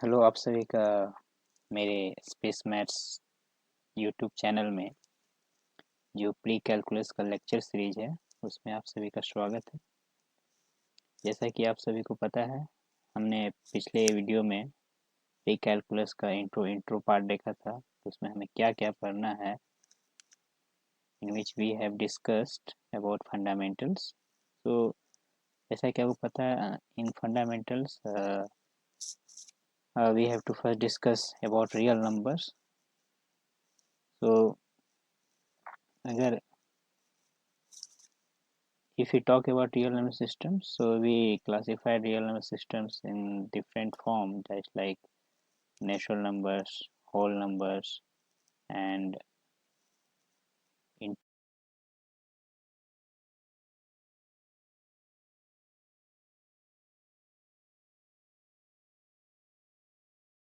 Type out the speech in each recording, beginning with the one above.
Hello आप सभी का मेरे स्पेस मैथ्स यूट्यूब चैनल में जो प्री कैलकुलस का लेक्चर सीरीज है उसमें आप सभी का स्वागत है। जैसा कि आप सभी को पता है, हमने पिछले वीडियो में प्री कैलकुलस का इंट्रो पार्ट देखा था, तो उसमें हमें क्या क्या पढ़ना है, in which we have discussed about fundamentals. तो जैसा कि आपको पता है, in fundamentals we have to first discuss about real numbers. तो अगर if we talk about real number systems, so we classify real number systems in different form, just like natural numbers, whole numbers, and in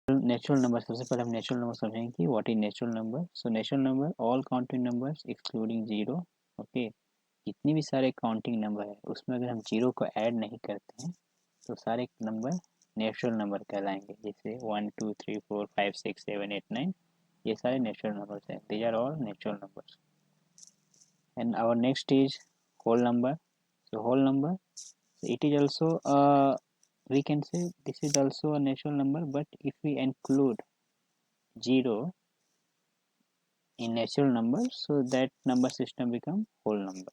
natural number. सबसे पहले हम natural number समझेंगे कि what is natural number. So natural number all counting numbers excluding zero. Okay, जितने भी सारे counting number है उसमें अगर हम जीरो को ऐड नहीं करते हैं तो सारे नंबर नेचुरल नंबर कहलाएंगे। जैसे 1 2 3 4 5 6 7 8 9, ये सारे नेचुरल नंबर्स हैं। These are all natural numbers. And our next is whole number. So whole number, so it is also we can say this is also a natural number, but if we include zero in natural numbers, so that number system become whole number.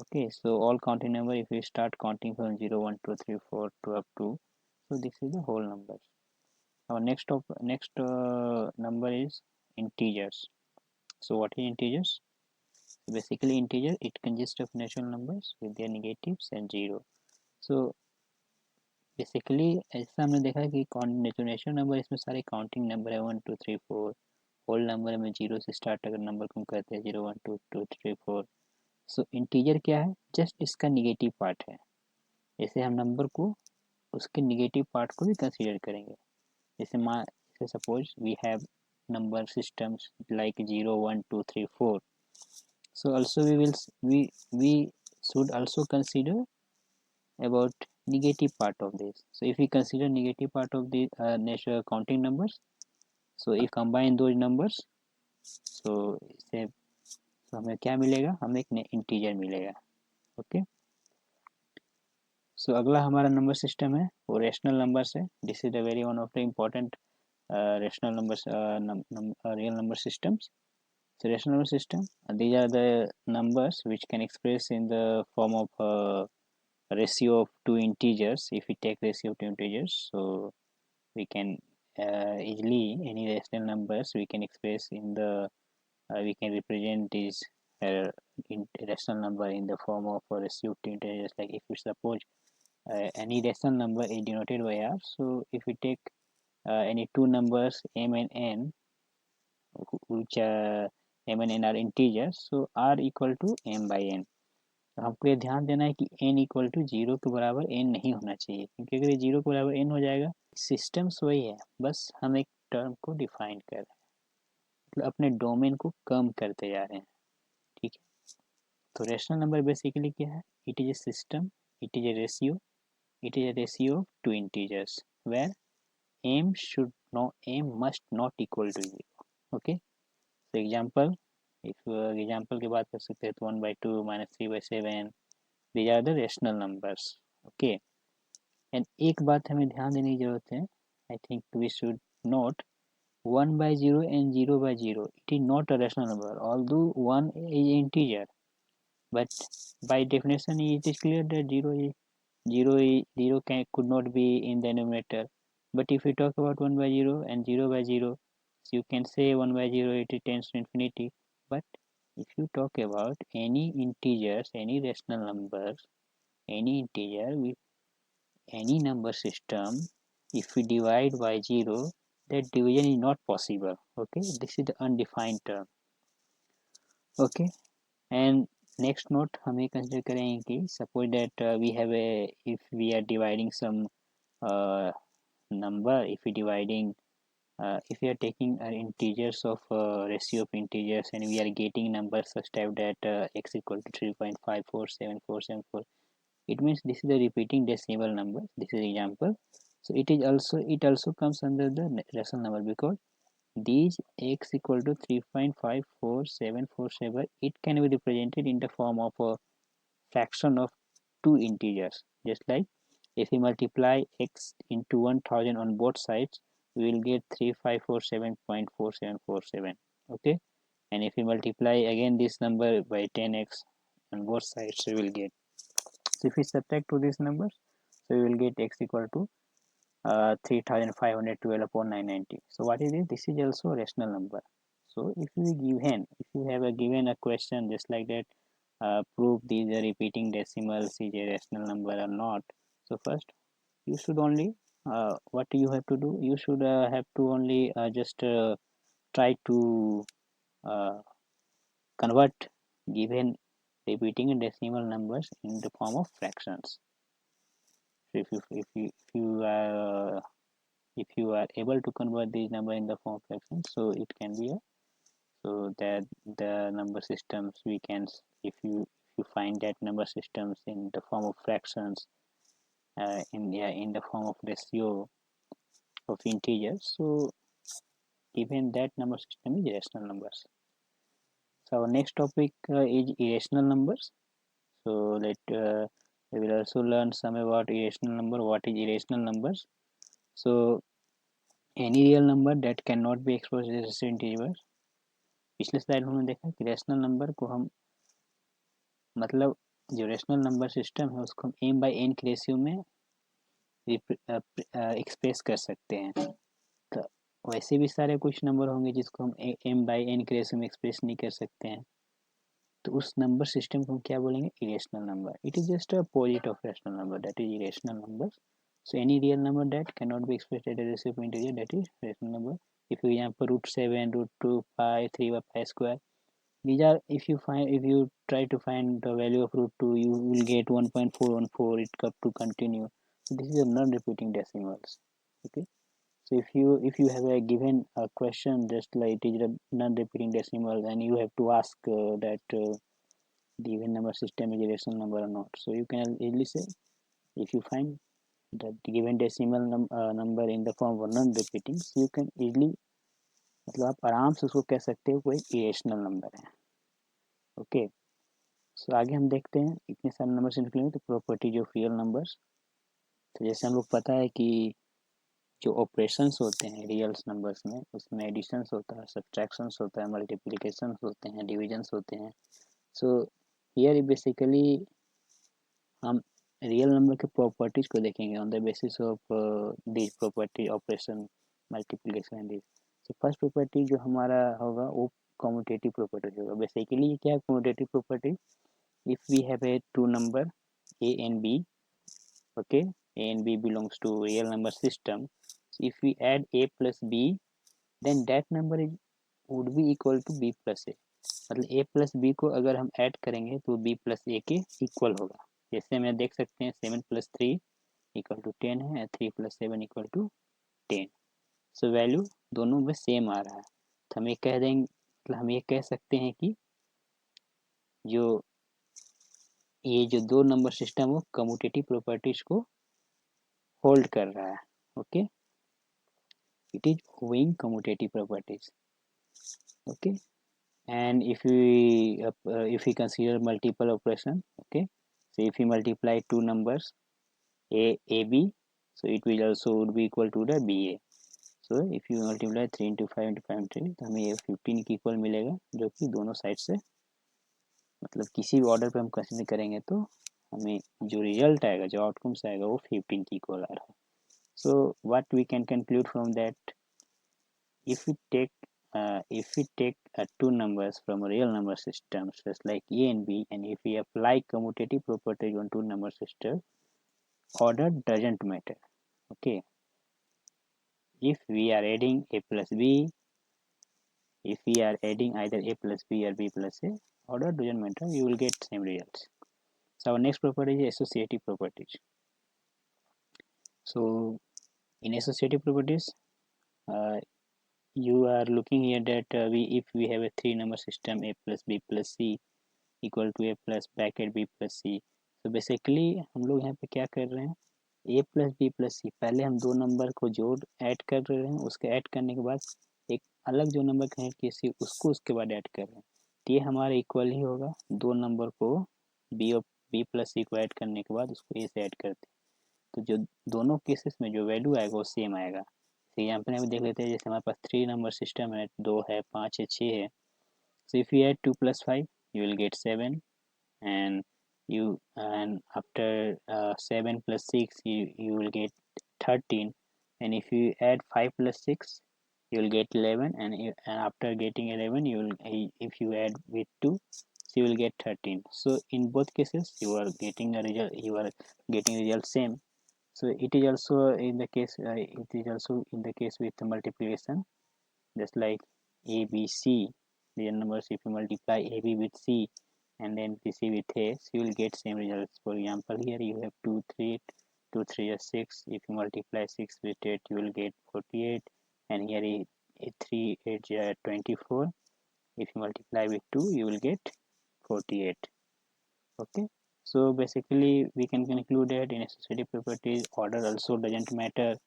Okay, so all counting number, if we start counting from 0 1 2 3 4 to up to, so this is the whole numbers. Our next number is integers. So what is integers? So basically integer, it consists of natural numbers with their negatives and zero. So basically ऐसा हमने देखा है कि natural number, इसमें सारे counting number है 1 2 3 4। Whole number में zero से स्टार्ट अगर नंबर को हम कहते हैं 0 1 2 2 3 4। सो इंटीजर क्या है? जस्ट इसका निगेटिव पार्ट है। जैसे हम नंबर को उसके निगेटिव पार्ट को भी कंसीडर करेंगे। जैसे suppose we have number systems like 0 1 2 3 4, so also we should also consider about negative part of this. So if we consider negative part of the natural counting numbers, so if combine those numbers, so इससे तो हमें क्या मिलेगा? हमें एक integer मिलेगा। Okay, सो अगला हमारा नंबर सिस्टम है वो रेशनल नंबर्स है। This is the very one of the important rational numbers, real number systems. So rational number system, these are the numbers which can express in the form of ratio of two integers. If we take ratio of two integers, so we can easily any rational numbers we can express in the we can represent these uh, rational number in the form of a ratio of two integers. Like if we suppose any rational number is denoted by r, so if we take any two numbers m and n, which m and n are integers, so r equal to m by n। तो हमको ये ध्यान देना है कि n equal to zero के बराबर n नहीं होना चाहिए, क्योंकि अगर ये जीरो के बराबर n हो जाएगा, सिस्टम्स वही है, बस हम एक टर्म को डिफाइन कर रहे हैं, मतलब अपने डोमेन को कम करते जा रहे हैं। ठीक है, तो रेशनल नंबर बेसिकली क्या है? It is a system, it is a ratio, it is a ratio of two integers where m must not equal to 0. Okay, so example, if example की बात कर सकते हैं तो 1/2 -3/7, these are the rational numbers. Okay, and एक बात हमें ध्यान देने की जरूरत है, I think we should note 1/0 and 0/0, it is not a rational number, although 1 is integer, but by definition it is clear that 0 could not be in the denominator. But if we talk about 1/0 and 0/0, so you can say 1/0 it tends to infinity. But if you talk about any integers, any rational numbers, any integer with any number system, if we divide by 0, that division is not possible. Okay, this is the undefined term. Okay, and next note हमें consider करेंगे कि suppose that we have a, if we are dividing some number, if we dividing if we are taking integers of ratio of integers, and we are getting numbers such type that x equal to 3.5474774, it means this is the repeating decimal number. This is example. So it also comes under the rational number, because these x equal to 3.54747, it can be represented in the form of a fraction of two integers. Just like if we multiply x into 1000 on both sides, we will get 3547.4747. Okay, and if we multiply again this number by 10x on both sides, we will get, so if we subtract to these numbers, so we will get x equal to 3512 upon 990. So what is this? This is also a rational number. So if you have a given a question just like that, prove these repeating decimals is a rational number or not. So first you should only, what you have to do, you should have to only just try to uh, convert given repeating decimal numbers in the form of fractions. So if you are able to convert these number in the form of fractions, so it can be a, so that the number systems we can, if you find that number systems in the form of fractions, in the form of ratio of integers, so even that number system is rational numbers. So our next topic is irrational numbers. So we will also learn some about irrational number. What is irrational numbers? So any real number that cannot be expressed as integer. पिछले slide में हमने देखा कि rational number को हम, मतलब जो rational number system है उसको हम m बाई n के रेशियो में एक्सप्रेस कर सकते हैं। तो वैसे भी सारे कुछ नंबर होंगे जिसको हम m बाई n के रेशियो में एक्सप्रेस नहीं कर सकते हैं, तो उस नंबर सिस्टम को हम क्या बोलेंगे? Irrational number. It is just a opposite of rational number, that is irrational number. So any real number that cannot be expressed at a ratio of integer, that is rational number. If you example root 7, root 2, pi, 3 by pi square, these are, if you try to find the value of root 2, you will get 1.414, it comes to continue. So this is a non-repeating decimals. Okay, so if you have a given a question just like it is a non-repeating decimal, and you have to ask that the even number system is a rational number or not, so you can easily say, if you find that the given decimal number in the form of non-repeating, so you can easily, मतलब आप आराम से उसको कह सकते हो कोई irrational number है. ओके, सो आगे हम देखते हैं इतने सारे नंबर से निकलेंगे तो प्रॉपर्टीज ऑफ रियल नंबर्स. तो जैसे हम लोग पता है कि जो ऑपरेशंस होते हैं रियल्स नंबर्स में, उसमें एडिशंस होता है, सब्ट्रैक्शंस होता है, मल्टीप्लिकेशंस होते हैं, डिविजन्स होते हैं. सो हियर बेसिकली हम रियल नंबर के प्रॉपर्टीज को देखेंगे on the basis of this property, operation, multiplication and this. So first property जो हमारा होगा वो कम्यूटेटिव प्रॉपर्टी होगा. बेसिकली ये क्या है commutative property? If we have a two number a and b, okay, a and b belongs to real number system. So if we add a plus b, then that number is would be equal to b plus a. मतलब a plus B को अगर हम add करेंगे तो b plus a के equal होगा. जैसे हम देख सकते हैं 7 प्लस 3 इक्वल टू 10 है, 3 plus 7 equal to 10. So value दोनों में सेम आ रहा है, तो हम ये कह देंगे, मतलब हम ये कह सकते हैं कि जो ये जो दो नंबर सिस्टम वो कम्यूटेटिव प्रॉपर्टीज को होल्ड कर रहा है. Okay, it is owing commutative properties. Okay, and if we consider multiple operation, okay, so if we multiply two numbers ab, so it will also would be equal to the ba. so if you multiply 3 into 5 into 5 into 3, तो हमें ये 15 के equal मिलेगा, जो कि दोनों side से, मतलब किसी भी ऑर्डर पे हम कंसिडर करेंगे तो हमें जो रिजल्ट आएगा, जो आउटकम्स आएगा वो 15 के इक्वल आ रहा है. So what we can conclude from that, if we take two numbers from a real number system just like a and b, and if we apply commutative property on two number system, order doesn't matter. Okay, if we are adding a plus b, if we are adding either a plus b or b plus a, order doesn't matter, you will get same results. So our next property is associative properties. So in associative properties, you are looking here that if we have a three number system a plus b plus c equal to a plus bracket b plus c, so basically हम लोग यहाँ पे क्या कर रहे हैं, ए plus B plus सी, पहले हम दो नंबर को जोड़ ऐड कर रहे हैं, उसके ऐड करने के बाद एक अलग जो नंबर कनेक्ट किए सी उसको उसके बाद ऐड कर रहे हैं, तो ये हमारा इक्वल ही होगा। दो नंबर को बी और बी प्लस सी को ऐड करने के बाद उसको ए से ऐड करते हैं, तो जो दोनों केसेस में जो वैल्यू आएगा वो सेम आएगा। एग्जाम्पल में देख लेते हैं, जैसे हमारे पास 3 नंबर सिस्टम है, 2 है, 5 है, 6 है। So if you add 2 plus 5, you will get 7, and after 7 plus 6, you will get 13, and if you add 5 plus 6, you will get 11, and after getting 11, if you add with 2, so you will get 13. So in both cases, you are getting a result. You are getting result same. So it is also in the case. It is also in the case with the multiplication, just like A, B, C. Real numbers, if you multiply AB with C and then BC with A, so you will get same results. For example, here you have 2, 3, 2, 3 is 6. If you multiply 6 with 8, you will get 48. And here 3, 8 is 24. If you multiply with 2, you will get 48. Okay. So basically, we can conclude that in associative properties, order also doesn't matter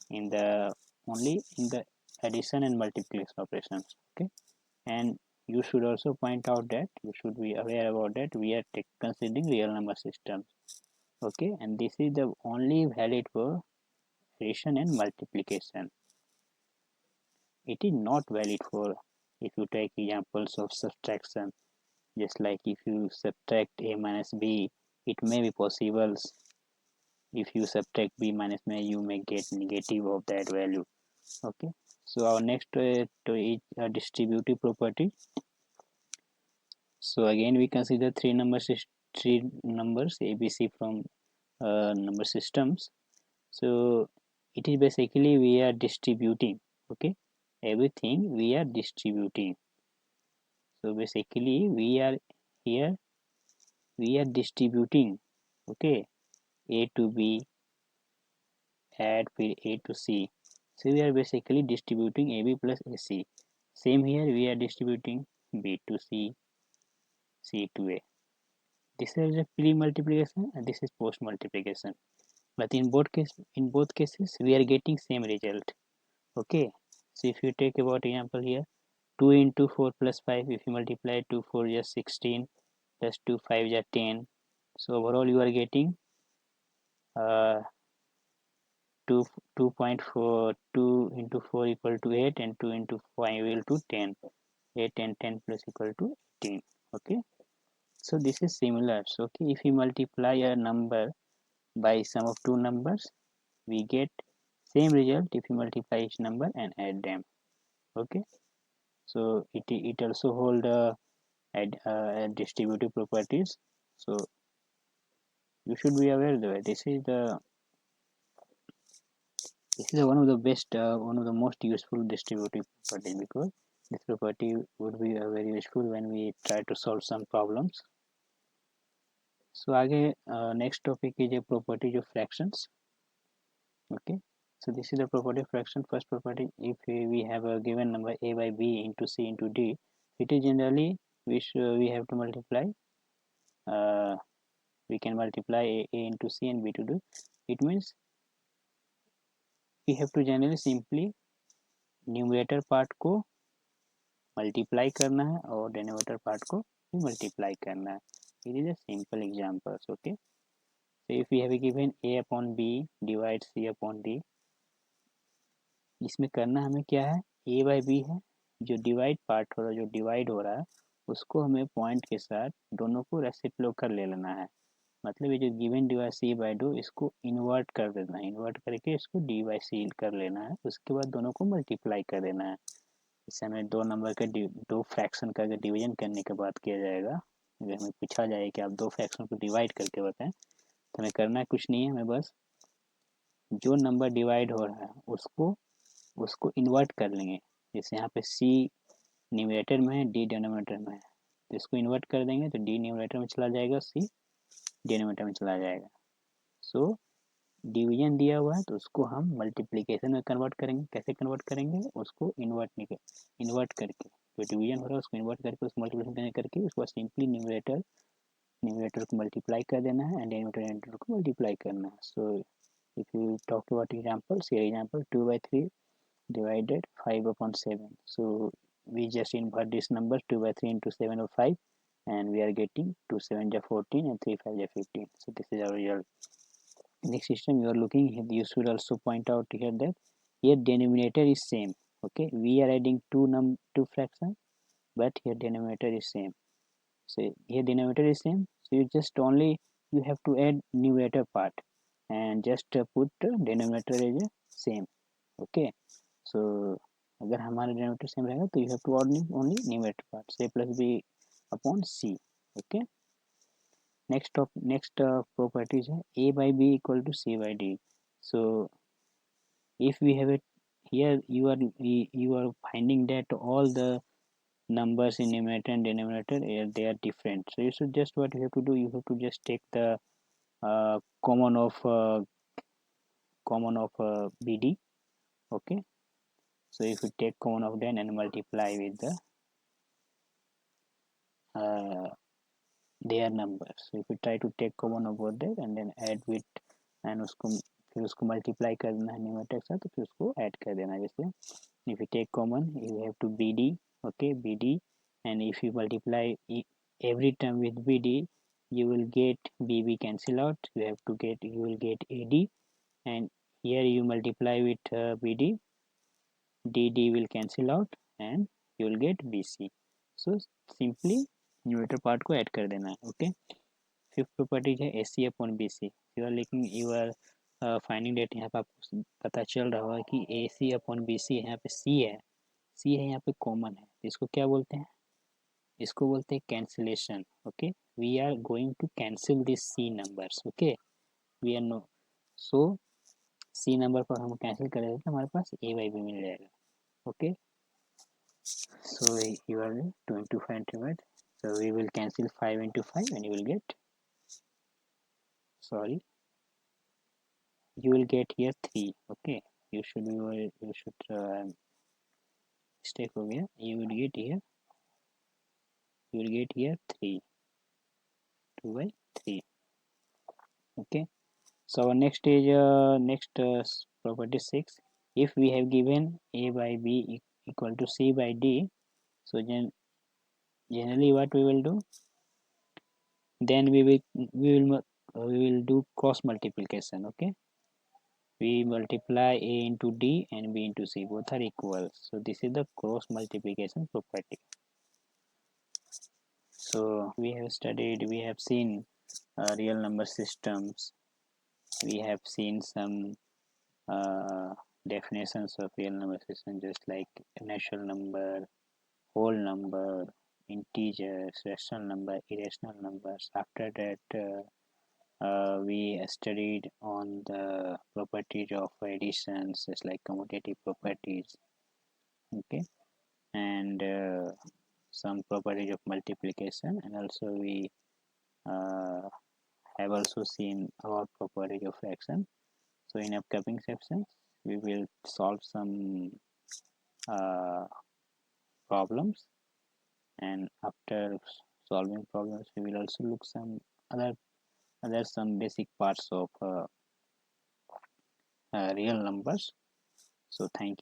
in the only in the addition and multiplication operations. Okay. And you should also point out that you should be aware about that we are considering real number systems. Okay, and this is the only valid for addition and multiplication. It is not valid for if you take examples of subtraction, just like if you subtract a minus b, it may be possible. If you subtract b minus a, you may get negative of that value. Okay, so our next to is a distributive property. So again we consider three numbers ABC from number systems. So it is basically we are distributing. Okay, everything we are distributing. So basically we are here we are distributing. Okay, A to B, add A to C. So we are basically distributing AB plus AC. Same here we are distributing B to C, C to A. This is a pre-multiplication and this is post-multiplication. But in both cases, we are getting same result. Okay. So if you take about example here, 2 into 4 plus 5, if you multiply 2 4 is 16 plus 2 5 is 10. So overall you are getting 2 2.4 2 into 4 equal to 8 and 2 into 5 equal to 10. 8 and 10 plus equal to 18. Okay. So this is similar. So okay, if you multiply a number by sum of two numbers, we get same result if you multiply each number and add them. Okay, so it also hold distributive properties. So you should be aware that this is one of the best one of the most useful distributive properties, because this property would be very useful when we try to solve some problems. So आगे next topic is a property of fractions. Okay, so this is the property of fraction. First property, if we have a given number a by b into c into d, it is generally we have to multiply we can multiply a into c and b to d. It means we have to generally simply numerator part को multiply करना है और denominator part को भी multiply करना है. It is a simple examples. Okay, so if we have given a upon b divide c upon d, इसमें करना हमें क्या है, a बाई बी है, जो डिवाइड पार्ट हो रहा है, जो डिवाइड हो रहा है उसको हमें पॉइंट के साथ दोनों को रेसिप्रोकल ले लेना है. मतलब ये जो given divide C by do, इसको इन्वर्ट कर देना है, इन्वर्ट करके इसको डी बाई सी कर लेना है, उसके बाद दोनों को मल्टीप्लाई कर देना है. इससे हमें दो नंबर के दो फ्रैक्शन का अगर डिवीजन करने के बाद किया जाएगा, अगर हमें पूछा जाए कि आप दो फ्रैक्शन को डिवाइड करके बताएं, तो हमें करना कुछ नहीं है, हमें बस जो नंबर डिवाइड हो रहा है उसको इन्वर्ट कर लेंगे. जैसे यहाँ पे c न्यूमरेटर में है, d डिनोमिनेटर में है, तो इसको इन्वर्ट कर देंगे तो d न्यूमरेटर में चला जाएगा, c डिनोमिनेटर में चला जाएगा. सो डिवीजन दिया हुआ है तो उसको हम मल्टीप्लिकेशन में कन्वर्ट करेंगे. कैसे कन्वर्ट करेंगे, उसको इन्वर्ट करके, जो डिवीजन हो रहा है उसको इन्वर्ट करके उसको मल्टीप्लिकेशन करके उसके बाद सिंपली न्यूमरेटर को मल्टीप्लाई कर देना है एंड डिनोमिनेटर को मल्टीप्लाई करना है. सो If you talk about examples, here example 2 by 3 divided 5 upon 7. So we just invert this number 2 by 3 into 7 or 5, and we are getting 2 7 are 14 and 3 5 are 15. So this is our result. Next system you are looking here, you should also point out here that here denominator is same. Okay, we are adding two fractions, but here denominator is same. So here denominator is same, so you just only you have to add numerator part and just put denominator as a same. Okay, so अगर हमारा denominator same रहेगा तो you have to add only numerator part, a plus b upon c. Okay, next properties है a by b equal to c by d. So if we have it here, you are finding that all the numbers in numerator and denominator they are different. So you should just what you have to do, you have to just take the uh, common of uh, bd. Okay, so if you take common of that and multiply with the uh, their numbers, so if you try to take common over there and then add with and उसको फिर उसको multiply कर देना है numerator के साथ, तो फिर उसको ऐड कर देना है. जैसे if you take common you have to bd. Okay, bd, and if you multiply every term with bd, you will get bb cancel out, you will get ad, and here you multiply with bd, dd will cancel out and you will get bc. So simply numerator part को add कर देना है. Okay, fifth property है AC upon BC. You are लिखिंग you are finding that. यहाँ पे आपको पता चल रहा होगा कि AC अपॉन BC यहाँ पे C है, C है यहाँ पे कॉमन है. इसको क्या बोलते हैं? इसको बोलते हैं cancellation. Okay, we are going to cancel this C numbers. Okay, we are no, so C number पर हम कैंसिल करेंगे तो हमारे पास A by B मिल जाएगा. Okay, so you are going to find it. So we will cancel 5 into 5 and you will get, sorry, you will get here 3. Okay, you should mistake over here. You will get here 3, 2 by 3. Okay, so our next is property 6. If we have given a by b equal to c by d, so generally what we will do, then we will do cross multiplication. Okay, we multiply a into d and b into c, both are equal. So this is the cross multiplication property. So we have seen real number systems, we have seen some definitions of real number system, just like natural number, whole number, integers, rational number, irrational numbers. After that we studied on the properties of additions, just like commutative properties. Okay, and some properties of multiplication, and also we uh, have also seen about properties of fraction. So in upcoming sessions we will solve some uh, problems, and after solving problems we will also look some some basic parts of real numbers. So thank you.